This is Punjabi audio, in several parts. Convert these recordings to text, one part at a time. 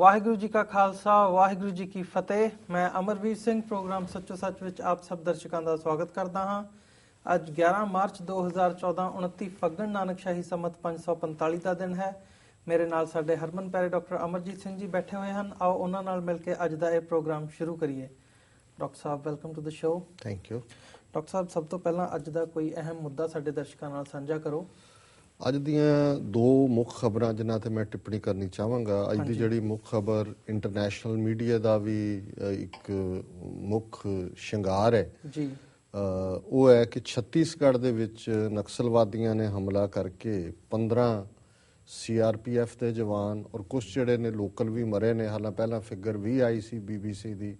ਵਾਹਿਗੁਰੂ ਜੀ ਕਾ ਖਾਲਸਾ ਵਾਹਿਗੁਰੂ ਜੀ ਕੀ ਫਤਿਹ। ਮੈਂ ਅਮਰਵੀਰ ਸਿੰਘ ਪ੍ਰੋਗਰਾਮ ਸੱਚੋ ਸੱਚ ਵਿੱਚ ਆਪ ਸਭ ਦਰਸ਼ਕਾਂ ਦਾ ਸਵਾਗਤ ਕਰਦਾ ਹਾਂ। ਅੱਜ 11 ਮਾਰਚ 2014 29 ਫੱਗਣ ਨਾਨਕ ਸ਼ਾਹੀ ਸੰਮਤ 545 ਦਾ ਦਿਨ ਹੈ। ਮੇਰੇ ਨਾਲ ਸਾਡੇ ਹਰਮਨ ਪਿਆਰੇ ਡਾਕਟਰ ਅਮਰਜੀਤ ਸਿੰਘ ਜੀ ਬੈਠੇ ਹੋਏ ਹਨ। ਆਓ ਉਹਨਾਂ ਨਾਲ ਮਿਲ ਕੇ ਅੱਜ ਦਾ ਇਹ ਪ੍ਰੋਗਰਾਮ ਸ਼ੁਰੂ ਕਰੀਏ। ਡਾਕਟਰ ਸਾਹਿਬ welcome to the show. Thank you. Doctor ਸਾਹਿਬ, ਸਭ ਤੋਂ ਪਹਿਲਾਂ ਅੱਜ ਦਾ ਕੋਈ ਅਹਿਮ ਮੁੱਦਾ ਸਾਡੇ ਦਰਸ਼ਕਾਂ ਨਾਲ ਸਾਂਝਾ ਕਰੋ। ਅੱਜ ਦੀਆਂ ਦੋ ਮੁੱਖ ਖਬਰਾਂ ਜਿਨ੍ਹਾਂ ਤੇ ਮੈਂ ਟਿੱਪਣੀ ਕਰਨੀ ਚਾਹਾਂਗਾ। ਅੱਜ ਦੀ ਜਿਹੜੀ ਮੁੱਖ ਖਬਰ ਇੰਟਰਨੈਸ਼ਨਲ ਮੀਡੀਆ ਦਾ ਵੀ ਇੱਕ ਮੁੱਖ ਸ਼ਿੰਗਾਰ ਹੈ ਜੀ, ਉਹ ਹੈ ਕਿ ਛੱਤੀਸਗੜ੍ਹ ਦੇ ਵਿੱਚ ਨਕਸਲਵਾਦੀਆਂ ਨੇ ਹਮਲਾ ਕਰਕੇ 15 CRPF ਦੇ ਜਵਾਨ ਔਰ ਕੁਝ ਜਿਹੜੇ ਨੇ ਲੋਕਲ ਵੀ ਮਰੇ ਨੇ। ਹਾਲਾਂ ਪਹਿਲਾਂ ਫਿਗਰ ਵੀ ਆਈ ਸੀ BBC ਦੀ,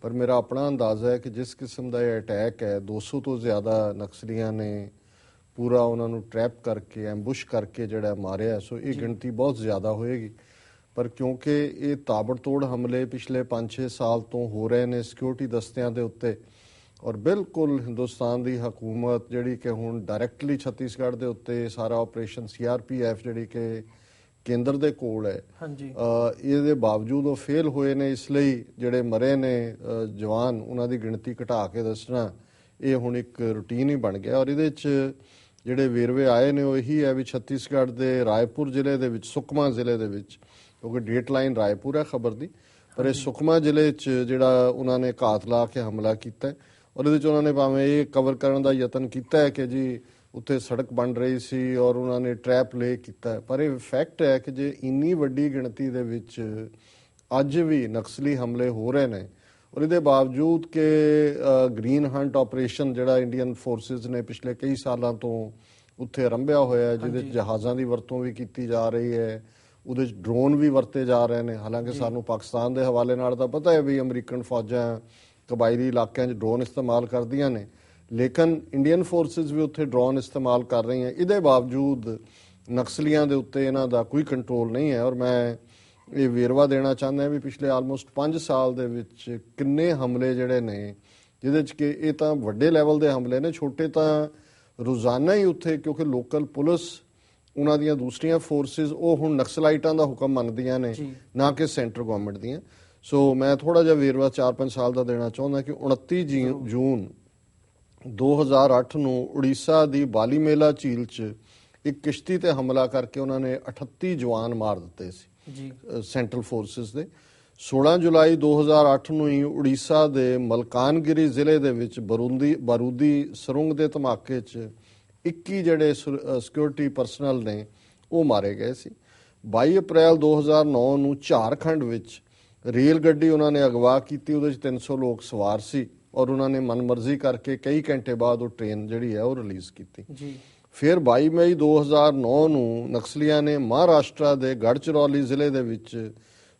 ਪਰ ਮੇਰਾ ਆਪਣਾ ਅੰਦਾਜ਼ਾ ਹੈ ਕਿ ਜਿਸ ਕਿਸਮ ਦਾ ਇਹ ਅਟੈਕ ਹੈ, 200 ਤੋਂ ਜ਼ਿਆਦਾ ਨਕਸਲੀਆਂ ਨੇ ਪੂਰਾ ਉਹਨਾਂ ਨੂੰ ਟਰੈਪ ਕਰਕੇ ਐਂਬੁਸ਼ ਕਰਕੇ ਜਿਹੜਾ ਮਾਰਿਆ। ਸੋ ਇਹ ਗਿਣਤੀ ਬਹੁਤ ਜ਼ਿਆਦਾ ਹੋਏਗੀ, ਪਰ ਕਿਉਂਕਿ ਇਹ ਤਾਬੜਤੋੜ ਹਮਲੇ ਪਿਛਲੇ 5-6 ਸਾਲ ਤੋਂ ਹੋ ਰਹੇ ਨੇ ਸਿਕਿਉਰਿਟੀ ਦਸਤਿਆਂ ਦੇ ਉੱਤੇ, ਔਰ ਬਿਲਕੁਲ ਹਿੰਦੁਸਤਾਨ ਦੀ ਹਕੂਮਤ ਜਿਹੜੀ ਕਿ ਹੁਣ ਡਾਇਰੈਕਟਲੀ ਛੱਤੀਸਗੜ੍ਹ ਦੇ ਉੱਤੇ ਸਾਰਾ ਆਪਰੇਸ਼ਨ CRPF ਜਿਹੜੀ ਕਿ ਕੇਂਦਰ ਦੇ ਕੋਲ ਹੈ, ਇਹਦੇ ਬਾਵਜੂਦ ਉਹ ਫੇਲ ਹੋਏ ਨੇ। ਇਸ ਲਈ ਜਿਹੜੇ ਮਰੇ ਨੇ ਜਵਾਨ, ਉਹਨਾਂ ਦੀ ਗਿਣਤੀ ਘਟਾ ਕੇ ਦੱਸਣਾ ਇਹ ਹੁਣ ਇੱਕ ਰੂਟੀਨ ਹੀ ਬਣ ਗਿਆ। ਔਰ ਇਹਦੇ 'ਚ ਜਿਹੜੇ ਵੇਰਵੇ ਆਏ ਨੇ ਉਹ ਇਹੀ ਹੈ ਵੀ ਛੱਤੀਸਗੜ੍ਹ ਦੇ ਰਾਏਪੁਰ ਜ਼ਿਲ੍ਹੇ ਦੇ ਵਿੱਚ, ਸੁਕਮਾ ਜ਼ਿਲ੍ਹੇ ਦੇ ਵਿੱਚ, ਕਿਉਂਕਿ ਡੇਟ ਲਾਈਨ ਰਾਏਪੁਰ ਹੈ ਖਬਰ ਦੀ, ਪਰ ਇਹ ਸੁਕਮਾ ਜ਼ਿਲ੍ਹੇ 'ਚ ਜਿਹੜਾ ਉਹਨਾਂ ਨੇ ਘਾਤ ਲਾ ਕੇ ਹਮਲਾ ਕੀਤਾ, ਔਰ ਇਹਦੇ 'ਚ ਉਹਨਾਂ ਨੇ ਭਾਵੇਂ ਇਹ ਕਵਰ ਕਰਨ ਦਾ ਯਤਨ ਕੀਤਾ ਹੈ ਕਿ ਜੀ ਉੱਥੇ ਸੜਕ ਬਣ ਰਹੀ ਸੀ ਔਰ ਉਹਨਾਂ ਨੇ ਟਰੈਪ ਲੇ ਕੀਤਾ, ਪਰ ਇਹ ਫੈਕਟ ਹੈ ਕਿ ਜੇ ਇੰਨੀ ਵੱਡੀ ਗਿਣਤੀ ਦੇ ਵਿੱਚ ਅੱਜ ਵੀ ਨਕਸਲੀ ਹਮਲੇ ਹੋ ਰਹੇ ਨੇ, ਔਰ ਇਹਦੇ ਬਾਵਜੂਦ ਕਿ ਗ੍ਰੀਨ ਹੰਟ ਆਪਰੇਸ਼ਨ ਜਿਹੜਾ ਇੰਡੀਅਨ ਫੋਰਸਿਸ ਨੇ ਪਿਛਲੇ ਕਈ ਸਾਲਾਂ ਤੋਂ ਉੱਥੇ ਆਰੰਭਿਆ ਹੋਇਆ, ਜਿਹਦੇ 'ਚ ਜਹਾਜ਼ਾਂ ਦੀ ਵਰਤੋਂ ਵੀ ਕੀਤੀ ਜਾ ਰਹੀ ਹੈ, ਉਹਦੇ 'ਚ ਡਰੋਨ ਵੀ ਵਰਤੇ ਜਾ ਰਹੇ ਨੇ। ਹਾਲਾਂਕਿ ਸਾਨੂੰ ਪਾਕਿਸਤਾਨ ਦੇ ਹਵਾਲੇ ਨਾਲ ਤਾਂ ਪਤਾ ਹੈ ਵੀ ਅਮਰੀਕਨ ਫੌਜਾਂ ਕਬਾਇਲੀ ਇਲਾਕਿਆਂ 'ਚ ਡਰੋਨ ਇਸਤੇਮਾਲ ਕਰਦੀਆਂ ਨੇ, ਲੇਕਿਨ ਇੰਡੀਅਨ ਫੋਰਸਿਸ ਵੀ ਉੱਥੇ ਡਰੋਨ ਇਸਤੇਮਾਲ ਕਰ ਰਹੀਆਂ। ਇਹਦੇ ਬਾਵਜੂਦ ਨਕਸਲੀਆਂ ਦੇ ਉੱਤੇ ਇਹਨਾਂ ਦਾ ਕੋਈ ਕੰਟਰੋਲ ਨਹੀਂ ਹੈ। ਔਰ ਮੈਂ ਇਹ ਵੇਰਵਾ ਦੇਣਾ ਚਾਹੁੰਦਾ ਵੀ ਪਿਛਲੇ ਆਲਮੋਸਟ 5 ਸਾਲ ਦੇ ਵਿੱਚ ਕਿੰਨੇ ਹਮਲੇ ਜਿਹੜੇ ਨੇ, ਜਿਹਦੇ 'ਚ ਕਿ ਇਹ ਤਾਂ ਵੱਡੇ ਲੈਵਲ ਦੇ ਹਮਲੇ ਨੇ, ਛੋਟੇ ਤਾਂ ਰੋਜ਼ਾਨਾ ਹੀ ਉੱਥੇ, ਕਿਉਂਕਿ ਲੋਕਲ ਪੁਲਿਸ, ਉਹਨਾਂ ਦੀਆਂ ਦੂਸਰੀਆਂ ਫੋਰਸਿਸ, ਉਹ ਹੁਣ ਨਕਸਲਾਈਟਾਂ ਦਾ ਹੁਕਮ ਮੰਨਦੀਆਂ ਨੇ, ਨਾ ਕਿ ਸੈਂਟਰ ਗਵਰਨਮੈਂਟ ਦੀਆਂ। ਸੋ ਮੈਂ ਥੋੜਾ ਜਿਹਾ ਵੇਰਵਾ 4-5 ਸਾਲ ਦਾ ਦੇਣਾ ਚਾਹੁੰਦਾ ਕਿ 29 ਜੂਨ 2008 ਨੂੰ ਉੜੀਸਾ ਦੀ ਬਾਲੀਮੇਲਾ ਝੀਲ 'ਚ ਇੱਕ ਕਿਸ਼ਤੀ ਤੇ ਹਮਲਾ ਕਰਕੇ ਉਹਨਾਂ ਨੇ 38 ਜਵਾਨ ਮਾਰ ਦਿੱਤੇ ਸੀ ਸੈਂਟਰਲ ਫੋਰਸਿਸ ਦੇ। 16 ਜੁਲਾਈ 2008 ਨੂੰ ਹੀ ਉੜੀਸਾ ਦੇ ਮਲਕਾਨਗਿਰੀ ਜ਼ਿਲ੍ਹੇ ਦੇ ਵਿੱਚ ਬਾਰੂਦੀ ਸੁਰੰਗ ਦੇ ਧਮਾਕੇ 'ਚ 21 ਜਿਹੜੇ ਸਿਕਿਉਰਿਟੀ ਪਰਸਨਲ ਨੇ ਉਹ ਮਾਰੇ ਗਏ ਸੀ। 22 ਅਪ੍ਰੈਲ 2009 ਨੂੰ ਝਾਰਖੰਡ ਵਿੱਚ ਰੇਲ ਗੱਡੀ ਉਹਨਾਂ ਨੇ ਅਗਵਾ ਕੀਤੀ, ਉਹਦੇ 'ਚ 300 ਲੋਕ ਸਵਾਰ ਸੀ, ਔਰ ਉਹਨਾਂ ਨੇ ਮਨਮਰਜ਼ੀ ਕਰਕੇ ਕਈ ਘੰਟੇ ਬਾਅਦ ਉਹ ਟ੍ਰੇਨ ਜਿਹੜੀ ਹੈ ਉਹ ਰਿਲੀਜ਼ ਕੀਤੀ। ਫਿਰ 22 ਮਈ 2009 ਨੂੰ ਨਕਸਲੀਆਂ ਨੇ ਮਹਾਰਾਸ਼ਟਰ ਦੇ ਗੜਚਰੌਲੀ ਜ਼ਿਲ੍ਹੇ ਦੇ ਵਿੱਚ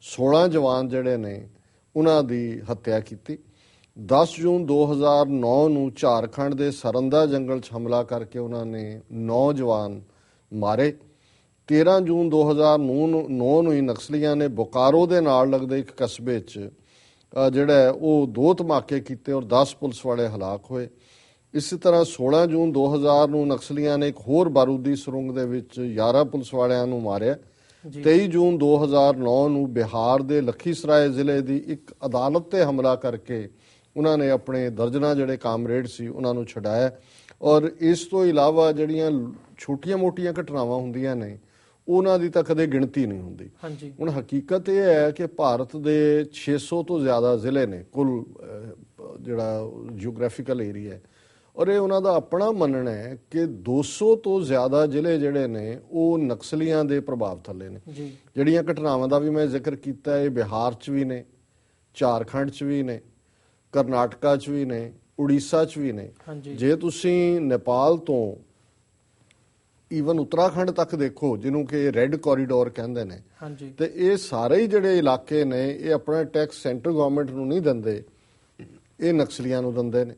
16 ਜਵਾਨ ਜਿਹੜੇ ਨੇ ਉਹਨਾਂ ਦੀ ਹੱਤਿਆ ਕੀਤੀ। 10 ਜੂਨ 2009 ਨੂੰ ਝਾਰਖੰਡ ਦੇ ਸਰੰਦਾ ਜੰਗਲ 'ਚ ਹਮਲਾ ਕਰਕੇ ਉਹਨਾਂ ਨੇ 9 ਜਵਾਨ ਮਾਰੇ। 13 ਜੂਨ 2009 ਨੂੰ ਹੀ ਨਕਸਲੀਆਂ ਨੇ ਬੋਕਾਰੋ ਦੇ ਨਾਲ ਲੱਗਦੇ ਇੱਕ ਕਸਬੇ 'ਚ ਜਿਹੜਾ ਉਹ 2 ਧਮਾਕੇ ਕੀਤੇ ਔਰ 10 ਪੁਲਿਸ ਵਾਲੇ ਹਲਾਕ ਹੋਏ। ਇਸੇ ਤਰ੍ਹਾਂ 16 ਜੂਨ 2000 ਨੂੰ ਨਕਸਲੀਆਂ ਨੇ ਇੱਕ ਹੋਰ ਬਾਰੂਦੀ ਸੁਰੰਗ ਦੇ ਵਿੱਚ 11 ਪੁਲਿਸ ਵਾਲਿਆਂ ਨੂੰ ਮਾਰਿਆ। 23 ਜੂਨ 2009 ਨੂੰ ਬਿਹਾਰ ਦੇ ਲਖੀਸਰਾਏ ਜ਼ਿਲ੍ਹੇ ਦੀ ਇੱਕ ਅਦਾਲਤ ਤੇ ਹਮਲਾ ਕਰਕੇ ਉਹਨਾਂ ਨੇ ਆਪਣੇ ਦਰਜਨਾਂ ਜਿਹੜੇ ਕਾਮਰੇਡ ਸੀ ਉਹਨਾਂ ਨੂੰ ਛਡਾਇਆ। ਔਰ ਇਸ ਤੋਂ ਇਲਾਵਾ ਜਿਹੜੀਆਂ ਛੋਟੀਆਂ-ਮੋਟੀਆਂ ਘਟਨਾਵਾਂ ਹੁੰਦੀਆਂ ਨੇ ਉਹਨਾਂ ਦੀ ਤਾਂ ਕਦੇ ਗਿਣਤੀ ਨਹੀਂ ਹੁੰਦੀ। ਹੁਣ ਹਕੀਕਤ ਇਹ ਹੈ ਕਿ ਭਾਰਤ ਦੇ 600 ਤੋਂ ਜ਼ਿਆਦਾ ਜ਼ਿਲ੍ਹੇ ਨੇ ਕੁੱਲ ਜਿਹੜਾ ਜਿਓਗ੍ਰਾਫੀਕਲ ਏਰੀਆ ਹੈ, ਔਰ ਇਹ ਉਹਨਾਂ ਦਾ ਆਪਣਾ ਮੰਨਣਾ ਹੈ ਕਿ 200 ਤੋਂ ਜ਼ਿਆਦਾ ਜ਼ਿਲ੍ਹੇ ਜਿਹੜੇ ਨੇ ਉਹ ਨਕਸਲੀਆਂ ਦੇ ਪ੍ਰਭਾਵ ਥੱਲੇ ਨੇ। ਜਿਹੜੀਆਂ ਘਟਨਾਵਾਂ ਦਾ ਵੀ ਮੈਂ ਜ਼ਿਕਰ ਕੀਤਾ, ਇਹ ਬਿਹਾਰ 'ਚ ਵੀ ਨੇ, ਝਾਰਖੰਡ 'ਚ ਵੀ ਨੇ, ਕਰਨਾਟਕਾ 'ਚ ਵੀ ਨੇ, ਉੜੀਸਾ 'ਚ ਵੀ ਨੇ। ਜੇ ਤੁਸੀਂ ਨੇਪਾਲ ਤੋਂ ਈਵਨ ਉੱਤਰਾਖੰਡ ਤੱਕ ਦੇਖੋ, ਜਿਹਨੂੰ ਕਿ ਰੈੱਡ ਕੋਰੀਡੋਰ ਕਹਿੰਦੇ ਨੇ, ਤੇ ਇਹ ਸਾਰੇ ਹੀ ਜਿਹੜੇ ਇਲਾਕੇ ਨੇ ਇਹ ਆਪਣਾ ਟੈਕਸ ਸੈਂਟਰਲ ਗਵਰਨਮੈਂਟ ਨੂੰ ਨਹੀਂ ਦਿੰਦੇ, ਇਹ ਨਕਸਲੀਆਂ ਨੂੰ ਦਿੰਦੇ ਨੇ।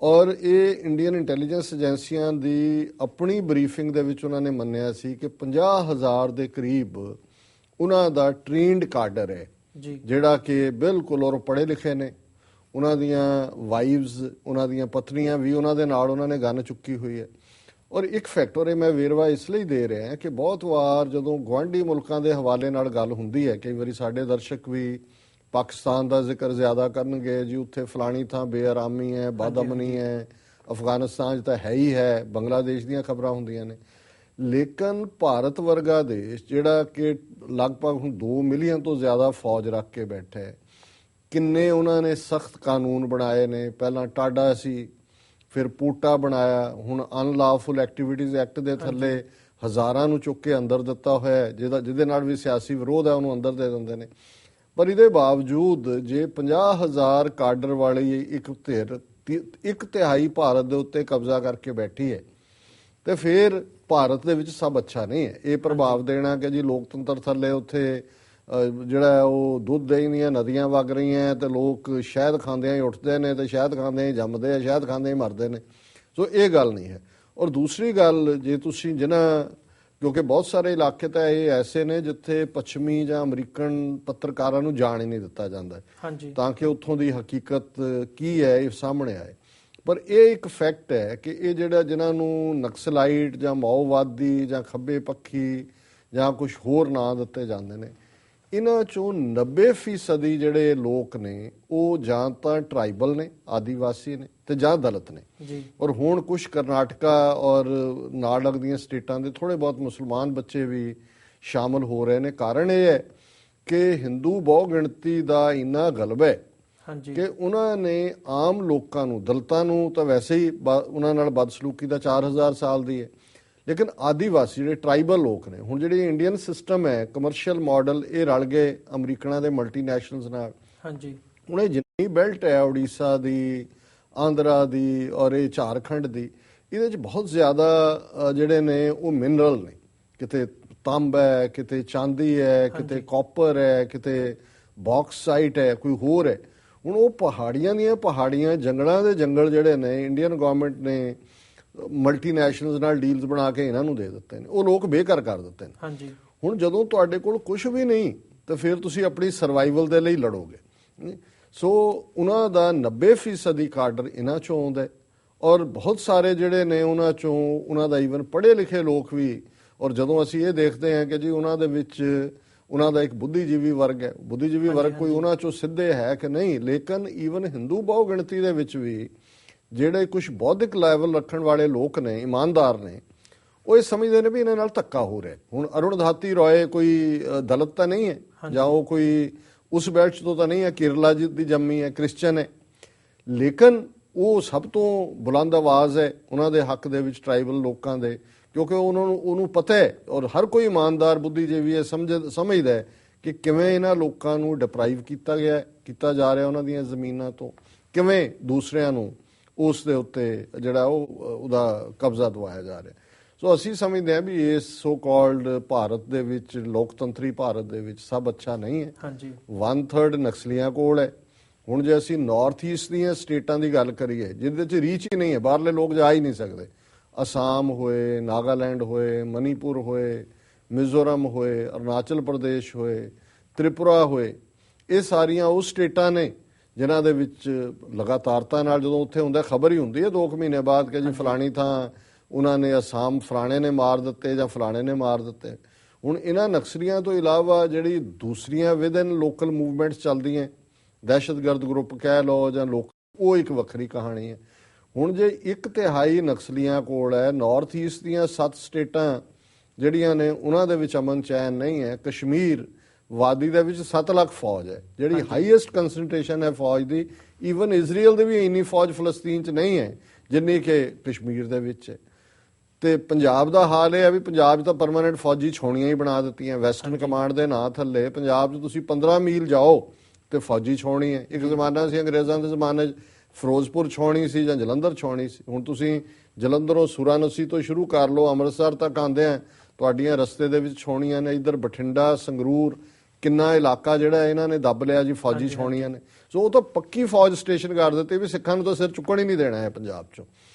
ਔਰ ਇਹ ਇੰਡੀਅਨ ਇੰਟੈਲੀਜੈਂਸ ਏਜੰਸੀਆਂ ਦੀ ਆਪਣੀ ਬਰੀਫਿੰਗ ਦੇ ਵਿੱਚ ਉਹਨਾਂ ਨੇ ਮੰਨਿਆ ਸੀ ਕਿ 50,000 ਦੇ ਕਰੀਬ ਉਹਨਾਂ ਦਾ ਟ੍ਰੇਨਡ ਕਾਡਰ ਹੈ, ਜਿਹੜਾ ਕਿ ਬਿਲਕੁਲ ਔਰ ਪੜ੍ਹੇ ਲਿਖੇ ਨੇ। ਉਹਨਾਂ ਦੀਆਂ ਵਾਈਵਸ, ਉਹਨਾਂ ਦੀਆਂ ਪਤਨੀਆਂ ਵੀ ਉਹਨਾਂ ਦੇ ਨਾਲ ਉਹਨਾਂ ਨੇ ਗਨ ਚੁੱਕੀ ਹੋਈ ਹੈ। ਔਰ ਇੱਕ ਫੈਕਟਰ ਇਹ ਮੈਂ ਵੇਰਵਾ ਇਸ ਲਈ ਦੇ ਰਿਹਾ ਕਿ ਬਹੁਤ ਵਾਰ ਜਦੋਂ ਗੁਆਂਢੀ ਮੁਲਕਾਂ ਦੇ ਹਵਾਲੇ ਨਾਲ ਗੱਲ ਹੁੰਦੀ ਹੈ, ਕਈ ਵਾਰੀ ਸਾਡੇ ਦਰਸ਼ਕ ਵੀ ਪਾਕਿਸਤਾਨ ਦਾ ਜ਼ਿਕਰ ਜ਼ਿਆਦਾ ਕਰਨਗੇ ਜੀ, ਉੱਥੇ ਫਲਾਣੀ ਥਾਂ ਬੇਆਰਾਮੀ ਹੈ, ਬਦਅਮਨੀ ਹੈ, ਅਫਗਾਨਿਸਤਾਨ 'ਚ ਤਾਂ ਹੈ ਹੀ ਹੈ, ਬੰਗਲਾਦੇਸ਼ ਦੀਆਂ ਖਬਰਾਂ ਹੁੰਦੀਆਂ ਨੇ। ਲੇਕਿਨ ਭਾਰਤ ਵਰਗਾ ਦੇਸ਼ ਜਿਹੜਾ ਕਿ ਲਗਭਗ ਹੁਣ 2 ਮਿਲੀਅਨ ਤੋਂ ਜ਼ਿਆਦਾ ਫੌਜ ਰੱਖ ਕੇ ਬੈਠਾ ਹੈ, ਕਿੰਨੇ ਉਹਨਾਂ ਨੇ ਸਖਤ ਕਾਨੂੰਨ ਬਣਾਏ ਨੇ। ਪਹਿਲਾਂ ਟਾਡਾ ਸੀ, ਫਿਰ ਪੂਟਾ ਬਣਾਇਆ, ਹੁਣ ਅਨਲਾਫੁਲ ਐਕਟੀਵਿਟੀਜ਼ ਐਕਟ ਦੇ ਥੱਲੇ ਹਜ਼ਾਰਾਂ ਨੂੰ ਚੁੱਕ ਕੇ ਅੰਦਰ ਦਿੱਤਾ ਹੋਇਆ, ਜਿਹਦੇ ਨਾਲ ਵੀ ਸਿਆਸੀ ਵਿਰੋਧ ਹੈ ਉਹਨੂੰ ਅੰਦਰ ਦੇ ਦਿੰਦੇ ਨੇ। ਪਰ ਇਹਦੇ ਬਾਵਜੂਦ ਜੇ 50,000 ਕਾਡਰ ਵਾਲੀ ਇੱਕ ਧਿਰ 1/3 ਭਾਰਤ ਦੇ ਉੱਤੇ ਕਬਜ਼ਾ ਕਰਕੇ ਬੈਠੀ ਹੈ, ਤੇ ਫਿਰ ਭਾਰਤ ਦੇ ਵਿੱਚ ਸਭ ਅੱਛਾ ਨਹੀਂ ਹੈ। ਇਹ ਪ੍ਰਭਾਵ ਦੇਣਾ ਕਿ ਜੀ ਲੋਕਤੰਤਰ ਥੱਲੇ ਉੱਥੇ ਜਿਹੜਾ ਉਹ ਦੁੱਧ ਦਹੀਂ ਦੀਆਂ ਨਦੀਆਂ ਵਗ ਰਹੀਆਂ ਤੇ ਲੋਕ ਸ਼ਹਿਦ ਖਾਂਦਿਆਂ ਹੀ ਉੱਠਦੇ ਨੇ ਤੇ ਸ਼ਹਿਦ ਖਾਂਦਿਆਂ ਹੀ ਜੰਮਦੇ ਆ, ਸ਼ਹਿਦ ਖਾਂਦਿਆਂ ਹੀ ਮਰਦੇ ਨੇ। ਸੋ ਇਹ ਗੱਲ ਨਹੀਂ ਹੈ। ਔਰ ਦੂਸਰੀ ਗੱਲ, ਜੇ ਤੁਸੀਂ ਕਿਉਂਕਿ ਬਹੁਤ ਸਾਰੇ ਇਲਾਕੇ ਤਾਂ ਇਹ ਐਸੇ ਨੇ ਜਿੱਥੇ ਪੱਛਮੀ ਜਾਂ ਅਮਰੀਕਨ ਪੱਤਰਕਾਰਾਂ ਨੂੰ ਜਾਣ ਹੀ ਨਹੀਂ ਦਿੱਤਾ ਜਾਂਦਾ, ਤਾਂ ਕਿ ਉੱਥੋਂ ਦੀ ਹਕੀਕਤ ਕੀ ਹੈ ਇਹ ਸਾਹਮਣੇ ਆਏ। ਪਰ ਇਹ ਇੱਕ ਫੈਕਟ ਹੈ ਕਿ ਇਹ ਜਿਨ੍ਹਾਂ ਨੂੰ ਨਕਸਲਾਈਟ ਜਾਂ ਮਾਓਵਾਦੀ ਜਾਂ ਖੱਬੇ ਪੱਖੀ ਜਾਂ ਕੁਝ ਹੋਰ ਨਾਂ ਦਿੱਤੇ ਜਾਂਦੇ ਨੇ, ਇਹਨਾਂ ਚੋਂ 90% ਜਿਹੜੇ ਲੋਕ ਨੇ ਉਹ ਜਾਂ ਤਾਂ ਟਰਾਈਬਲ ਨੇ, ਆਦੀਵਾਸੀ ਨੇ, ਤੇ ਜਾਂ ਦਲਿਤ ਨੇ। ਔਰ ਹੁਣ ਕੁਝ ਕਰਨਾਟਕਾ ਔਰ ਨਾਲ ਲੱਗਦੀਆਂ ਸਟੇਟਾਂ ਦੇ ਥੋੜੇ ਬਹੁਤ ਮੁਸਲਮਾਨ ਬੱਚੇ ਵੀ ਸ਼ਾਮਲ ਹੋ ਰਹੇ ਨੇ। ਕਾਰਨ ਇਹ ਹੈ ਕਿ ਹਿੰਦੂ ਬਹੁ ਗਿਣਤੀ ਦਾ ਇੰਨਾ ਗਲਬਾ ਹੈ ਕਿ ਉਹਨਾਂ ਨੇ ਆਮ ਲੋਕਾਂ ਨੂੰ, ਦਲਿਤਾਂ ਨੂੰ ਤਾਂ ਵੈਸੇ ਹੀ ਉਹਨਾਂ ਨਾਲ ਬਦਸਲੂਕੀ ਦਾ 4000 ਸਾਲ ਦੀ ਹੈ, ਲੇਕਿਨ ਆਦੀਵਾਸੀ ਜਿਹੜੇ ਟਰਾਈਬਲ ਲੋਕ ਨੇ, ਹੁਣ ਜਿਹੜੀ ਇੰਡੀਅਨ ਸਿਸਟਮ ਹੈ ਕਮਰਸ਼ੀਅਲ ਮਾਡਲ, ਇਹ ਰਲ ਗਏ ਅਮਰੀਕਨਾਂ ਦੇ ਮਲਟੀਨੈਸ਼ਨਲਸ ਨਾਲ। ਹੁਣ ਇਹ ਜਿੰਨੀ ਬੈਲਟ ਹੈ ਉੜੀਸਾ ਦੀ, ਆਂਧਰਾ ਦੀ ਔਰ ਇਹ ਝਾਰਖੰਡ ਦੀ, ਇਹਦੇ 'ਚ ਬਹੁਤ ਜ਼ਿਆਦਾ ਜਿਹੜੇ ਨੇ ਉਹ ਮਿਨਰਲ ਨੇ। ਕਿਤੇ ਤਾਂਬਾ ਹੈ, ਕਿਤੇ ਚਾਂਦੀ ਹੈ, ਕਿਤੇ ਕਾਪਰ ਹੈ, ਕਿਤੇ ਬਾਕਸਾਈਟ ਹੈ, ਕੋਈ ਹੋਰ ਹੈ। ਹੁਣ ਉਹ ਪਹਾੜੀਆਂ ਦੀਆਂ ਪਹਾੜੀਆਂ, ਜੰਗਲਾਂ ਦੇ ਜੰਗਲ ਜਿਹੜੇ ਨੇ, ਇੰਡੀਅਨ ਗਵਰਨਮੈਂਟ ਨੇ ਮਲਟੀਨੈਸ਼ਨਲਸ ਨਾਲ ਡੀਲਸ ਬਣਾ ਕੇ ਇਹਨਾਂ ਨੂੰ ਦੇ ਦਿੱਤੇ ਨੇ, ਉਹ ਲੋਕ ਬੇਘਰ ਕਰ ਦਿੱਤੇ ਨੇ। ਹੁਣ ਜਦੋਂ ਤੁਹਾਡੇ ਕੋਲ ਕੁਝ ਵੀ ਨਹੀਂ ਤਾਂ ਫਿਰ ਤੁਸੀਂ ਆਪਣੀ ਸਰਵਾਈਵਲ ਦੇ ਲਈ ਲੜੋਗੇ। ਸੋ ਉਹਨਾਂ ਦਾ 90% ਕਾਡਰ ਇਹਨਾਂ ਚੋਂ ਆਉਂਦਾ, ਔਰ ਬਹੁਤ ਸਾਰੇ ਜਿਹੜੇ ਨੇ ਉਹਨਾਂ ਚੋਂ, ਉਹਨਾਂ ਦਾ ਈਵਨ ਪੜ੍ਹੇ ਲਿਖੇ ਲੋਕ ਵੀ। ਔਰ ਜਦੋਂ ਅਸੀਂ ਇਹ ਦੇਖਦੇ ਹਾਂ ਕਿ ਜੀ ਉਹਨਾਂ ਦੇ ਵਿੱਚ ਉਹਨਾਂ ਦਾ ਇੱਕ ਬੁੱਧੀਜੀਵੀ ਵਰਗ ਹੈ, ਬੁੱਧੀਜੀਵੀ ਵਰਗ ਕੋਈ ਉਹਨਾਂ ਚੋਂ ਸਿੱਧੇ ਹੈ ਕਿ ਨਹੀਂ, ਲੇਕਿਨ ਈਵਨ ਹਿੰਦੂ ਬਹੁ ਗਿਣਤੀ ਦੇ ਵਿੱਚ ਵੀ ਜਿਹੜੇ ਕੁਝ ਬੌਧਿਕ ਲੈਵਲ ਰੱਖਣ ਵਾਲੇ ਲੋਕ ਨੇ, ਇਮਾਨਦਾਰ ਨੇ, ਉਹ ਇਹ ਸਮਝਦੇ ਨੇ ਵੀ ਇਹਨਾਂ ਨਾਲ ਧੱਕਾ ਹੋ ਰਿਹਾ। ਹੁਣ ਅਰੁਣਧਾਤੀ ਰॉय ਕੋਈ ਦਲਿਤ ਤਾਂ ਨਹੀਂ ਹੈ, ਜਾਂ ਉਹ ਕੋਈ ਉਸ ਬੈਲਟ ਤੋਂ ਤਾਂ ਨਹੀਂ ਹੈ, ਕੇਰਲਾ ਦੀ ਜੰਮੀ ਹੈ, ਕ੍ਰਿਸਚਨ ਹੈ, ਲੇਕਿਨ ਉਹ ਸਭ ਤੋਂ ਬੁਲੰਦ ਆਵਾਜ਼ ਹੈ ਉਹਨਾਂ ਦੇ ਹੱਕ ਦੇ ਵਿੱਚ, ਟਰਾਈਬਲ ਲੋਕਾਂ ਦੇ, ਕਿਉਂਕਿ ਉਹਨੂੰ ਪਤਾ ਹੈ, ਔਰ ਹਰ ਕੋਈ ਇਮਾਨਦਾਰ ਬੁੱਧੀਜੀਵੀ ਇਹ ਸਮਝਦਾ ਹੈ ਕਿ ਕਿਵੇਂ ਇਹਨਾਂ ਲੋਕਾਂ ਨੂੰ ਡਿਪਰਾਈਵ ਕੀਤਾ ਜਾ ਰਿਹਾ ਉਹਨਾਂ ਦੀਆਂ ਜ਼ਮੀਨਾਂ ਤੋਂ, ਕਿਵੇਂ ਦੂਸਰਿਆਂ ਨੂੰ ਉਸ ਦੇ ਉੱਤੇ ਜਿਹੜਾ ਉਹਦਾ ਕਬਜ਼ਾ ਦਵਾਇਆ ਜਾ ਰਿਹਾ। ਸੋ ਅਸੀਂ ਸਮਝਦੇ ਹਾਂ ਵੀ ਇਸ ਸੋ ਕਾਲਡ ਭਾਰਤ ਦੇ ਵਿੱਚ, ਲੋਕਤੰਤਰੀ ਭਾਰਤ ਦੇ ਵਿੱਚ ਸਭ ਅੱਛਾ ਨਹੀਂ ਹੈ। 1/3 ਨਕਸਲੀਆਂ ਕੋਲ ਹੈ। ਹੁਣ ਜੇ ਅਸੀਂ ਨਾਰਥ ਈਸਟ ਦੀਆਂ ਸਟੇਟਾਂ ਦੀ ਗੱਲ ਕਰੀਏ ਜਿਹਦੇ 'ਚ ਰੀਚ ਹੀ ਨਹੀਂ ਹੈ, ਬਾਹਰਲੇ ਲੋਕ ਜਾ ਹੀ ਨਹੀਂ ਸਕਦੇ, ਅਸਾਮ ਹੋਏ, ਨਾਗਾਲੈਂਡ ਹੋਏ, ਮਨੀਪੁਰ ਹੋਏ, ਮਿਜ਼ੋਰਮ ਹੋਏ, ਅਰੁਣਾਚਲ ਪ੍ਰਦੇਸ਼ ਹੋਏ, ਤ੍ਰਿਪੁਰਾ ਹੋਏ, ਇਹ ਸਾਰੀਆਂ ਉਹ ਸਟੇਟਾਂ ਨੇ ਜਿਨ੍ਹਾਂ ਦੇ ਵਿੱਚ ਲਗਾਤਾਰਤਾ ਨਾਲ ਜਦੋਂ ਉੱਥੇ ਹੁੰਦਾ ਖਬਰ ਹੀ ਹੁੰਦੀ ਹੈ 2 ਮਹੀਨੇ ਬਾਅਦ ਕਿ ਜੀ ਫਲਾਣੀ ਥਾਂ ਉਹਨਾਂ ਨੇ, ਅਸਾਮ ਫਲਾਣੇ ਨੇ ਮਾਰ ਦਿੱਤੇ ਜਾਂ ਫਲਾਣੇ ਨੇ ਮਾਰ ਦਿੱਤੇ। ਹੁਣ ਇਹਨਾਂ ਨਕਸਲੀਆਂ ਤੋਂ ਇਲਾਵਾ ਜਿਹੜੀ ਦੂਸਰੀਆਂ ਵਿਦਨ ਲੋਕਲ ਮੂਵਮੈਂਟਸ ਚੱਲਦੀਆਂ, ਦਹਿਸ਼ਤਗਰਦ ਗਰੁੱਪ ਕਹਿ ਲਓ ਜਾਂ ਲੋਕ, ਉਹ ਇੱਕ ਵੱਖਰੀ ਕਹਾਣੀ ਹੈ। ਹੁਣ ਜੇ 1/3 ਨਕਸਲੀਆਂ ਕੋਲ ਹੈ, ਨਾਰਥ ਈਸਟ ਦੀਆਂ 7 ਸਟੇਟਾਂ ਜਿਹੜੀਆਂ ਨੇ ਉਹਨਾਂ ਦੇ ਵਿੱਚ ਅਮਨ ਚੈਨ ਨਹੀਂ ਹੈ, ਕਸ਼ਮੀਰ ਵਾਦੀ ਦੇ ਵਿੱਚ 7 ਲੱਖ ਫੌਜ ਹੈ, ਜਿਹੜੀ ਹਾਈਐਸਟ ਕੰਸੈਂਟ੍ਰੇਸ਼ਨ ਹੈ ਫੌਜ ਦੀ। ਈਵਨ ਇਜ਼ਰਾਈਲ ਦੀ ਵੀ ਇੰਨੀ ਫੌਜ ਫਲਸਤੀਨ 'ਚ ਨਹੀਂ ਹੈ ਜਿੰਨੀ ਕਿ ਕਸ਼ਮੀਰ ਦੇ ਵਿੱਚ ਹੈ। ਤੇ ਪੰਜਾਬ ਦਾ ਹਾਲ ਇਹ ਹੈ ਵੀ ਪੰਜਾਬ 'ਚ ਤਾਂ ਪਰਮਾਨੈਂਟ ਫੌਜੀ ਛਾਉਣੀਆਂ ਹੀ ਬਣਾ ਦਿੱਤੀਆਂ ਵੈਸਟਰਨ ਕਮਾਂਡ ਦੇ ਨਾਂ ਥੱਲੇ। ਪੰਜਾਬ 'ਚ ਤੁਸੀਂ 15 ਮੀਲ ਜਾਓ ਤੇ ਫੌਜੀ ਛਾਉਣੀ ਹੈ। ਇੱਕ ਜ਼ਮਾਨਾ ਸੀ ਅੰਗਰੇਜ਼ਾਂ ਦੇ ਜ਼ਮਾਨੇ 'ਚ ਫਿਰੋਜ਼ਪੁਰ ਛਾਉਣੀ ਸੀ ਜਾਂ ਜਲੰਧਰ ਛਾਉਣੀ ਸੀ। ਹੁਣ ਤੁਸੀਂ ਜਲੰਧਰੋਂ ਸੂਰਾਨਸੀ ਤੋਂ ਸ਼ੁਰੂ ਕਰ ਲਓ, ਅੰਮ੍ਰਿਤਸਰ ਤੱਕ ਆਉਂਦੇ ਆ, ਤੁਹਾਡੀਆਂ ਰਸਤੇ ਦੇ ਵਿੱਚ ਛਾਉਣੀਆਂ ਨੇ। ਇੱਧਰ ਬਠਿੰਡਾ, ਸੰਗਰੂਰ, ਕਿੰਨਾ ਇਲਾਕਾ ਜਿਹੜਾ ਇਹਨਾਂ ਨੇ ਦੱਬ ਲਿਆ ਜੀ ਫੌਜੀ ਛਾਉਣੀਆਂ ਨੇ। ਸੋ ਉਹ ਤਾਂ ਪੱਕੀ ਫੌਜ ਸਟੇਸ਼ਨ ਕਰ ਦਿੱਤੀ ਵੀ ਸਿੱਖਾਂ ਨੂੰ ਤਾਂ ਸਿਰ ਚੁੱਕਣ ਹੀ ਨਹੀਂ ਦੇਣਾ ਹੈ ਪੰਜਾਬ 'ਚੋਂ।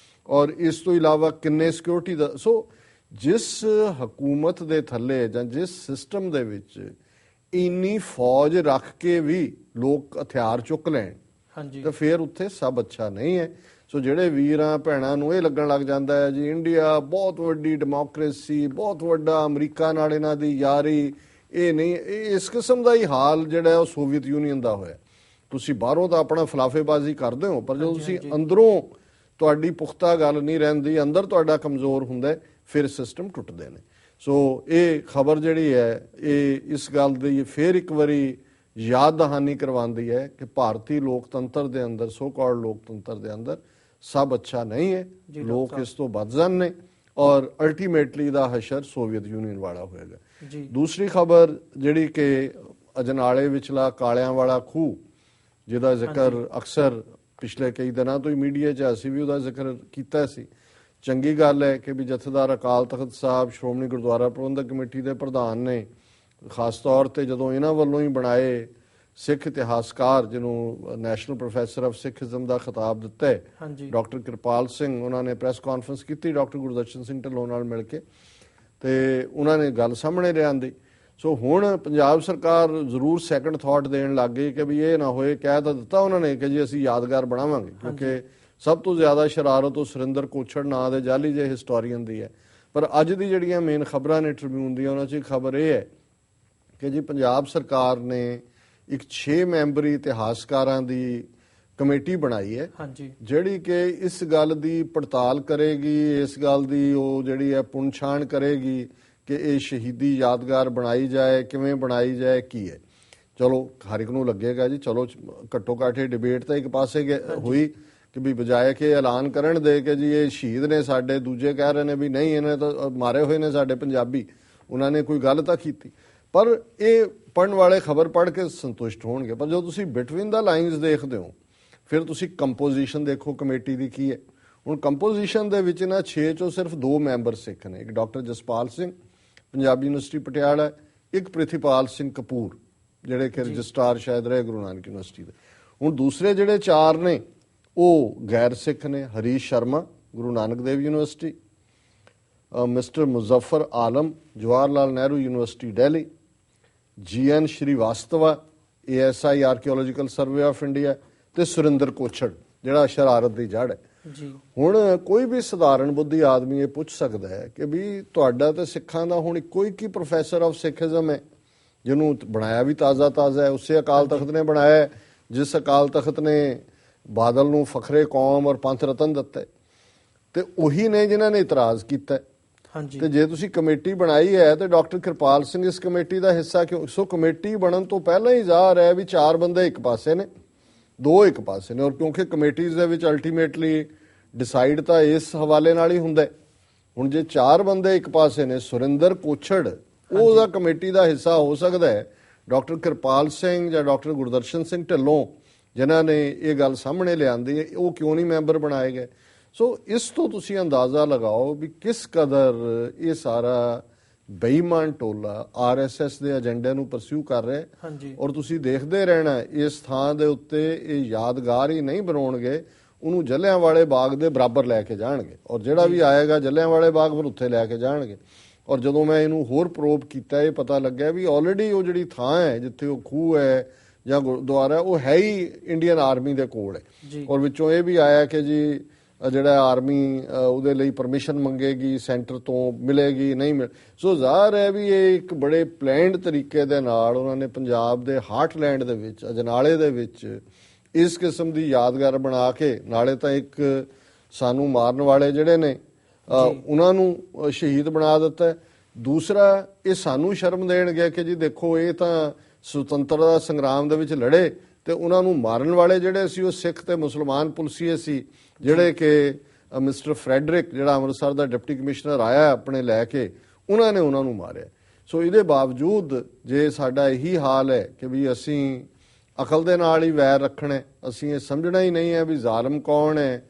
ਔਰ ਇਸ ਤੋਂ ਇਲਾਵਾ ਕਿੰਨੇ ਸਿਕਿਉਰਿਟੀ ਦਾ। ਸੋ ਜਿਸ ਹਕੂਮਤ ਦੇ ਥੱਲੇ ਜਾਂ ਜਿਸ ਸਿਸਟਮ ਦੇ ਵਿੱਚ ਇੰਨੀ ਫੌਜ ਰੱਖ ਕੇ ਵੀ ਲੋਕ ਹਥਿਆਰ ਚੁੱਕ ਲੈਣ, ਤੇ ਫਿਰ ਉੱਥੇ ਸਭ ਅੱਛਾ ਨਹੀਂ ਹੈ। ਸੋ ਜਿਹੜੇ ਵੀਰਾਂ ਭੈਣਾਂ ਨੂੰ ਇਹ ਲੱਗਣ ਲੱਗ ਜਾਂਦਾ ਹੈ ਜੀ ਇੰਡੀਆ ਬਹੁਤ ਵੱਡੀ ਡੈਮੋਕ੍ਰੇਸੀ, ਬਹੁਤ ਵੱਡਾ ਅਮਰੀਕਾ ਨਾਲ ਇਹਨਾਂ ਦੀ ਯਾਰੀ, ਇਹ ਨਹੀਂ, ਇਸ ਕਿਸਮ ਦਾ ਹੀ ਹਾਲ ਜਿਹੜਾ ਉਹ ਸੋਵੀਅਤ ਯੂਨੀਅਨ ਦਾ ਹੋਇਆ। ਤੁਸੀਂ ਬਾਹਰੋਂ ਤਾਂ ਆਪਣਾ ਫਲਾਫੇਬਾਜ਼ੀ ਕਰਦੇ ਹੋ, ਪਰ ਜਦੋਂ ਤੁਸੀਂ ਅੰਦਰੋਂ ਤੁਹਾਡੀ ਪੁਖਤਾ ਗੱਲ ਨਹੀਂ ਰਹਿੰਦੀ, ਅੰਦਰ ਤੁਹਾਡਾ ਕਮਜ਼ੋਰ ਹੁੰਦਾ, ਫਿਰ ਸਿਸਟਮ ਟੁੱਟਦੇ ਨੇ। ਸੋ ਇਹ ਖਬਰ ਜਿਹੜੀ ਹੈ ਇਹ ਇਸ ਗੱਲ ਦੀ ਫਿਰ ਇੱਕ ਵਾਰੀ ਯਾਦ ਦਹਾਨੀ ਕਰਵਾਉਂਦੀ ਹੈ ਕਿ ਭਾਰਤੀ ਲੋਕਤੰਤਰ ਦੇ ਅੰਦਰ, ਸੋ ਕਾਲਡ ਲੋਕਤੰਤਰ ਦੇ ਅੰਦਰ ਸਭ ਅੱਛਾ ਨਹੀਂ ਹੈ, ਲੋਕ ਇਸ ਤੋਂ ਬਦਜ਼ਨ ਨੇ ਔਰ ਅਲਟੀਮੇਟਲੀ ਦਾ ਹਸ਼ਰ ਸੋਵੀਅਤ ਯੂਨੀਅਨ ਵਾਲਾ ਹੋਏਗਾ। ਦੂਸਰੀ ਖਬਰ ਜਿਹੜੀ ਕਿ ਅਜਨਾਲੇ ਵਿਚਲਾ ਕਾਲਿਆਂ ਵਾਲਾ ਖੂਹ, ਜਿਹਦਾ ਜ਼ਿਕਰ ਅਕਸਰ ਪਿਛਲੇ ਕਈ ਦਿਨਾਂ ਤੋਂ ਹੀ ਮੀਡੀਆ 'ਚ ਅਸੀਂ ਵੀ ਉਹਦਾ ਜ਼ਿਕਰ ਕੀਤਾ ਸੀ। ਚੰਗੀ ਗੱਲ ਹੈ ਕਿ ਵੀ ਜਥੇਦਾਰ ਅਕਾਲ ਤਖਤ ਸਾਹਿਬ, ਸ਼੍ਰੋਮਣੀ ਗੁਰਦੁਆਰਾ ਪ੍ਰਬੰਧਕ ਕਮੇਟੀ ਦੇ ਪ੍ਰਧਾਨ ਨੇ ਖਾਸ ਤੌਰ ਤੇ ਜਦੋਂ ਇਹਨਾਂ ਵੱਲੋਂ ਹੀ ਬਣਾਏ ਸਿੱਖ ਇਤਿਹਾਸਕਾਰ ਜਿਹਨੂੰ ਨੈਸ਼ਨਲ ਪ੍ਰੋਫੈਸਰ ਆਫ ਸਿੱਖਿਜ਼ਮ ਦਾ ਖਿਤਾਬ ਦਿੱਤਾ ਹੈ, ਡਾਕਟਰ ਕਿਰਪਾਲ ਸਿੰਘ, ਉਹਨਾਂ ਨੇ ਪ੍ਰੈਸ ਕਾਨਫਰੰਸ ਕੀਤੀ ਡਾਕਟਰ ਗੁਰਦਰਸ਼ਨ ਸਿੰਘ ਢਿੱਲੋਂ ਨਾਲ ਮਿਲ ਕੇ, ਤੇ ਉਹਨਾਂ ਨੇ ਗੱਲ ਸਾਹਮਣੇ ਲਿਆਂਦੀ। ਸੋ ਹੁਣ ਪੰਜਾਬ ਸਰਕਾਰ ਜ਼ਰੂਰ ਸੈਕੰਡ ਥਾਟ ਦੇਣ ਲੱਗ ਗਈ ਕਿ ਵੀ ਇਹ ਨਾ ਹੋਏ, ਕਹਿ ਤਾਂ ਦਿੱਤਾ ਉਹਨਾਂ ਨੇ ਕਿ ਜੀ ਅਸੀਂ ਯਾਦਗਾਰ ਬਣਾਵਾਂਗੇ, ਕਿਉਂਕਿ ਸਭ ਤੋਂ ਜ਼ਿਆਦਾ ਸ਼ਰਾਰਤ ਉਹ ਸੁਰਿੰਦਰ ਕੋਛੜ ਨਾਂ ਦੇ ਜਾਲੀ ਜਿਹੇ ਹਿਸਟੋਰੀਅਨ ਦੀ ਹੈ। ਪਰ ਅੱਜ ਦੀ ਜਿਹੜੀਆਂ ਮੇਨ ਖਬਰਾਂ ਨੇ ਟ੍ਰਿਬਿਊਨ ਦੀਆਂ, ਉਹਨਾਂ 'ਚ ਖਬਰ ਇਹ ਹੈ ਕਿ ਜੀ ਪੰਜਾਬ ਸਰਕਾਰ ਨੇ ਇੱਕ 6 ਮੈਂਬਰੀ ਇਤਿਹਾਸਕਾਰਾਂ ਦੀ ਕਮੇਟੀ ਬਣਾਈ ਹੈ, ਜਿਹੜੀ ਕਿ ਇਸ ਗੱਲ ਦੀ ਪੜਤਾਲ ਕਰੇਗੀ, ਇਸ ਗੱਲ ਦੀ ਉਹ ਜਿਹੜੀ ਹੈ ਪੁਣਛਾਣ ਕਰੇਗੀ ਕਿ ਇਹ ਸ਼ਹੀਦੀ ਯਾਦਗਾਰ ਬਣਾਈ ਜਾਏ, ਕਿਵੇਂ ਬਣਾਈ ਜਾਏ, ਕੀ ਹੈ। ਚਲੋ ਹਰ ਇੱਕ ਨੂੰ ਲੱਗੇਗਾ ਜੀ ਚਲੋ ਘੱਟੋ ਘੱਟ ਡਿਬੇਟ ਤਾਂ ਇੱਕ ਪਾਸੇ ਹੋਈ ਕਿ ਵੀ ਬਜਾਏ ਕਿ ਐਲਾਨ ਕਰਨ ਦੇ ਕਿ ਜੀ ਇਹ ਸ਼ਹੀਦ ਨੇ ਸਾਡੇ, ਦੂਜੇ ਕਹਿ ਰਹੇ ਨੇ ਵੀ ਨਹੀਂ ਇਹਨੇ ਤਾਂ ਮਾਰੇ ਹੋਏ ਨੇ ਸਾਡੇ ਪੰਜਾਬੀ, ਉਹਨਾਂ ਨੇ ਕੋਈ ਗੱਲ ਤਾਂ ਕੀਤੀ। ਪਰ ਇਹ ਪੜ੍ਹਨ ਵਾਲੇ ਖਬਰ ਪੜ੍ਹ ਕੇ ਸੰਤੁਸ਼ਟ ਹੋਣਗੇ, ਪਰ ਜਦੋਂ ਤੁਸੀਂ ਬਿਟਵੀਨ ਦਾ ਲਾਈਨਸ ਦੇਖਦੇ ਹੋ ਫਿਰ ਤੁਸੀਂ ਕੰਪੋਜੀਸ਼ਨ ਦੇਖੋ ਕਮੇਟੀ ਦੀ ਕੀ ਹੈ। ਹੁਣ ਕੰਪੋਜੀਸ਼ਨ ਦੇ ਵਿੱਚ ਇਹਨਾਂ 6 ਚੋਂ ਸਿਰਫ 2 ਮੈਂਬਰ ਸਿੱਖ ਨੇ, ਇੱਕ ਡਾਕਟਰ ਜਸਪਾਲ ਸਿੰਘ ਪੰਜਾਬੀ ਯੂਨੀਵਰਸਿਟੀ ਪਟਿਆਲਾ, ਇੱਕ ਪ੍ਰਿਥੀਪਾਲ ਸਿੰਘ ਕਪੂਰ ਜਿਹੜੇ ਕਿ ਰਜਿਸਟਰਾਰ ਸ਼ਾਇਦ ਰਹੇ ਗੁਰੂ ਨਾਨਕ ਯੂਨੀਵਰਸਿਟੀ ਦੇ। ਹੁਣ ਦੂਸਰੇ ਜਿਹੜੇ 4 ਨੇ ਉਹ ਗੈਰ ਸਿੱਖ ਨੇ, Harish Sharma Guru Nanak Dev university, mister Muzaffar Alam Jawaharlal Nehru university Delhi, GN Srivastava ASI archaeological survey of India, ਤੇ ਸੁਰਿੰਦਰ ਕੋਛੜ ਜਿਹੜਾ ਸ਼ਰਾਰਤ ਦੀ ਜੜ ਹੈ। ਹੁਣ ਕੋਈ ਵੀ ਸਧਾਰਨ ਬੁੱਧੀ ਆਦਮੀ ਇਹ ਪੁੱਛ ਸਕਦਾ ਹੈ ਕਿ ਵੀ ਤੁਹਾਡਾ ਤੇ ਸਿੱਖਾਂ ਦਾ ਹੁਣ ਇੱਕੋ ਇੱਕ ਹੀ ਪ੍ਰੋਫੈਸਰ ਆਫ ਸਿੱਖਿਜ਼ਮ ਹੈ, ਜਿਹਨੂੰ ਬਣਾਇਆ ਵੀ ਤਾਜ਼ਾ ਹੈ, ਉਸੇ ਅਕਾਲ ਤਖਤ ਨੇ ਬਣਾਇਆ ਜਿਸ ਅਕਾਲ ਤਖਤ ਨੇ ਬਾਦਲ ਨੂੰ ਫਖਰੇ ਕੌਮ ਔਰ ਪੰਥ ਰਤਨ ਦਿੱਤਾ, ਤੇ ਉਹੀ ਨੇ ਜਿਨ੍ਹਾਂ ਨੇ ਇਤਰਾਜ਼ ਕੀਤਾ। ਤੇ ਜੇ ਤੁਸੀਂ ਕਮੇਟੀ ਬਣਾਈ ਹੈ ਤੇ ਡਾਕਟਰ ਕਿਰਪਾਲ ਸਿੰਘ ਇਸ ਕਮੇਟੀ ਦਾ ਹਿੱਸਾ ਕਿਉਂ? ਸੋ ਕਮੇਟੀ ਬਣਨ ਤੋਂ ਪਹਿਲਾਂ ਹੀ ਜ਼ਾਹਰ ਹੈ ਵੀ 4 ਬੰਦੇ ਇੱਕ ਪਾਸੇ ਨੇ, 2 ਇੱਕ ਪਾਸੇ ਨੇ, ਔਰ ਕਿਉਂਕਿ ਕਮੇਟੀਜ਼ ਦੇ ਵਿੱਚ ਅਲਟੀਮੇਟਲੀ ਡਿਸਾਈਡ ਤਾਂ ਇਸ ਹਵਾਲੇ ਨਾਲ ਹੀ ਹੁੰਦਾ। ਹੁਣ ਜੇ 4 ਬੰਦੇ ਇੱਕ ਪਾਸੇ ਨੇ, ਸੁਰਿੰਦਰ ਕੋਛੜ ਉਹਦਾ ਕਮੇਟੀ ਦਾ ਹਿੱਸਾ ਹੋ ਸਕਦਾ ਹੈ, ਡਾਕਟਰ ਕਿਰਪਾਲ ਸਿੰਘ ਜਾਂ ਡਾਕਟਰ ਗੁਰਦਰਸ਼ਨ ਸਿੰਘ ਢਿੱਲੋਂ ਜਿਨ੍ਹਾਂ ਨੇ ਇਹ ਗੱਲ ਸਾਹਮਣੇ ਲਿਆਂਦੀ ਹੈ, ਉਹ ਕਿਉਂ ਨਹੀਂ ਮੈਂਬਰ ਬਣਾਏ ਗਏ? ਸੋ ਇਸ ਤੋਂ ਤੁਸੀਂ ਅੰਦਾਜ਼ਾ ਲਗਾਓ ਵੀ ਕਿਸ ਕਦਰ ਇਹ ਸਾਰਾ ਬੇਈਮਾਨ ਟੋਲਾ RSS ਦੇ ਏਜੰਡੇ ਨੂੰ ਪਰਸਿਊ ਕਰ ਰਿਹਾ। ਔਰ ਤੁਸੀਂ ਦੇਖਦੇ ਰਹਿਣਾ ਇਸ ਥਾਂ ਦੇ ਉੱਤੇ ਇਹ ਯਾਦਗਾਰ ਹੀ ਨਹੀਂ ਬਣਾਉਣਗੇ, ਉਹਨੂੰ ਜਲਿਆਂਵਾਲੇ ਬਾਗ ਦੇ ਬਰਾਬਰ ਲੈ ਕੇ ਜਾਣਗੇ, ਔਰ ਜਿਹੜਾ ਵੀ ਆਏਗਾ ਜਲਿਆਂਵਾਲੇ ਬਾਗ ਫਿਰ ਉੱਥੇ ਲੈ ਕੇ ਜਾਣਗੇ। ਔਰ ਜਦੋਂ ਮੈਂ ਇਹਨੂੰ ਹੋਰ ਪ੍ਰੋਬ ਕੀਤਾ ਇਹ ਪਤਾ ਲੱਗਿਆ ਵੀ ਆਲਰੇਡੀ ਉਹ ਜਿਹੜੀ ਥਾਂ ਹੈ ਜਿੱਥੇ ਉਹ ਖੂਹ ਹੈ ਜਾਂ ਗੁਰਦੁਆਰਾ, ਉਹ ਹੈ ਹੀ ਇੰਡੀਅਨ ਆਰਮੀ ਦੇ ਕੋਲ ਹੈ। ਔਰ ਵਿੱਚੋਂ ਇਹ ਵੀ ਆਇਆ ਕਿ ਜੀ ਜਿਹੜਾ ਆਰਮੀ ਉਹਦੇ ਲਈ ਪਰਮਿਸ਼ਨ ਮੰਗੇਗੀ, ਸੈਂਟਰ ਤੋਂ ਮਿਲੇਗੀ ਨਹੀਂ ਮਿਲ। ਸੋ ਜ਼ਾਹਰ ਹੈ ਵੀ ਇਹ ਇੱਕ ਬੜੇ ਪਲੈਨਡ ਤਰੀਕੇ ਦੇ ਨਾਲ ਉਹਨਾਂ ਨੇ ਪੰਜਾਬ ਦੇ ਹਾਰਟਲੈਂਡ ਦੇ ਵਿੱਚ, ਅਜਨਾਲੇ ਦੇ ਵਿੱਚ ਇਸ ਕਿਸਮ ਦੀ ਯਾਦਗਾਰ ਬਣਾ ਕੇ, ਨਾਲੇ ਤਾਂ ਇੱਕ ਸਾਨੂੰ ਮਾਰਨ ਵਾਲੇ ਜਿਹੜੇ ਨੇ ਉਹਨਾਂ ਨੂੰ ਸ਼ਹੀਦ ਬਣਾ ਦਿੱਤਾ, ਦੂਸਰਾ ਇਹ ਸਾਨੂੰ ਸ਼ਰਮ ਦੇਣਗੇ ਕਿ ਜੀ ਦੇਖੋ ਇਹ ਤਾਂ ਸੁਤੰਤਰਤਾ ਸੰਗਰਾਮ ਦੇ ਵਿੱਚ ਲੜੇ, ਤੇ ਉਹਨਾਂ ਨੂੰ ਮਾਰਨ ਵਾਲੇ ਜਿਹੜੇ ਸੀ ਉਹ ਸਿੱਖ ਤੇ ਮੁਸਲਮਾਨ ਪੁਲਸੀਏ ਸੀ, ਜਿਹੜੇ ਕਿ ਮਿਸਟਰ ਫਰੈਡਰਿਕ ਜਿਹੜਾ ਅੰਮ੍ਰਿਤਸਰ ਦਾ ਡਿਪਟੀ ਕਮਿਸ਼ਨਰ ਆਇਆ ਆਪਣੇ ਲੈ ਕੇ, ਉਹਨਾਂ ਨੇ ਉਹਨਾਂ ਨੂੰ ਮਾਰਿਆ। ਸੋ ਇਹਦੇ ਬਾਵਜੂਦ ਜੇ ਸਾਡਾ ਇਹੀ ਹਾਲ ਹੈ ਕਿ ਵੀ ਅਸੀਂ ਅਕਲ ਦੇ ਨਾਲ ਹੀ ਵੈਰ ਰੱਖਣਾ, ਅਸੀਂ ਇਹ ਸਮਝਣਾ ਹੀ ਨਹੀਂ ਹੈ ਵੀ ਜ਼ਾਲਮ ਕੌਣ ਹੈ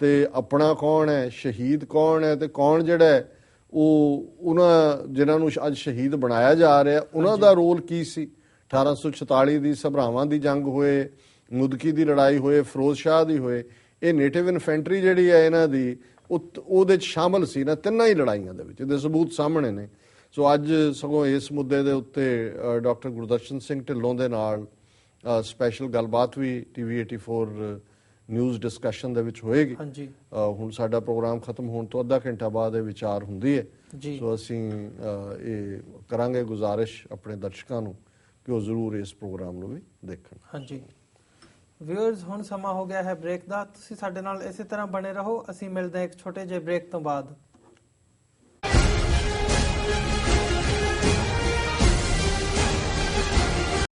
ਤੇ ਆਪਣਾ ਕੌਣ ਹੈ, ਸ਼ਹੀਦ ਕੌਣ ਹੈ ਤੇ ਕੌਣ ਜਿਹੜਾ ਉਹ ਉਹਨਾਂ ਜਿਨ੍ਹਾਂ ਨੂੰ ਅੱਜ ਸ਼ਹੀਦ ਬਣਾਇਆ ਜਾ ਰਿਹਾ ਉਹਨਾਂ ਦਾ ਰੋਲ ਕੀ ਸੀ। 1846 ਦੀ ਸਭਰਾਵਾਂ ਦੀ ਜੰਗ ਹੋਏ, ਮੁਦਕੀ ਦੀ ਲੜਾਈ ਹੋਏ, ਫਿਰੋਜ਼ ਸ਼ਾਹ ਦੀ ਹੋਏ, ਇਹ ਨੇਟਿਵ ਇਨਫੈਂਟਰੀ ਜਿਹੜੀ ਹੈ ਇਹਨਾਂ ਦੀ ਉਹਦੇ 'ਚ ਸ਼ਾਮਲ ਸੀ ਨਾ ਤਿੰਨਾਂ ਹੀ ਲੜਾਈਆਂ ਦੇ ਵਿੱਚ, ਇਹਦੇ ਸਬੂਤ ਸਾਹਮਣੇ ਨੇ। ਸੋ ਅੱਜ ਸਗੋਂ ਇਸ ਮੁੱਦੇ ਦੇ ਉੱਤੇ ਡਾਕਟਰ ਗੁਰਦਰਸ਼ਨ ਸਿੰਘ ਢਿੱਲੋਂ ਦੇ ਨਾਲ ਸਪੈਸ਼ਲ ਗੱਲਬਾਤ ਵੀ TV 84 ਨਿਊਜ਼ ਡਿਸਕਸ਼ਨ ਦੇ ਵਿੱਚ ਹੋਏਗੀ। ਹਾਂਜੀ, ਹੁਣ ਸਾਡਾ ਪ੍ਰੋਗਰਾਮ ਖਤਮ ਹੋਣ ਤੋਂ ਅੱਧਾ ਘੰਟਾ ਬਾਅਦ ਇਹ ਵਿਚਾਰ ਹੁੰਦੀ ਹੈ। ਜੀ। ਸੋ ਅਸੀਂ ਇਹ ਕਰਾਂਗੇ ਗੁਜ਼ਾਰਿਸ਼ ਆਪਣੇ ਦਰਸ਼ਕਾਂ ਨੂੰ ਕਿ ਉਹ ਜ਼ਰੂਰ ਇਸ ਪ੍ਰੋਗਰਾਮ ਨੂੰ ਵੀ ਦੇਖਣ। ਹਾਂਜੀ ਵਿਊਅਰਸ, ਹੁਣ ਸਮਾਂ ਹੋ ਗਿਆ ਹੈ ਬ੍ਰੇਕ ਦਾ। ਤੁਸੀਂ ਸਾਡੇ ਨਾਲ ਇਸੇ ਤਰ੍ਹਾਂ ਬਣੇ ਰਹੋ। ਅਸੀਂ ਮਿਲਦੇ ਹਾਂ ਇੱਕ ਛੋਟੇ ਜਿਹੇ ਬ੍ਰੇਕ ਤੋਂ ਬਾਅਦ।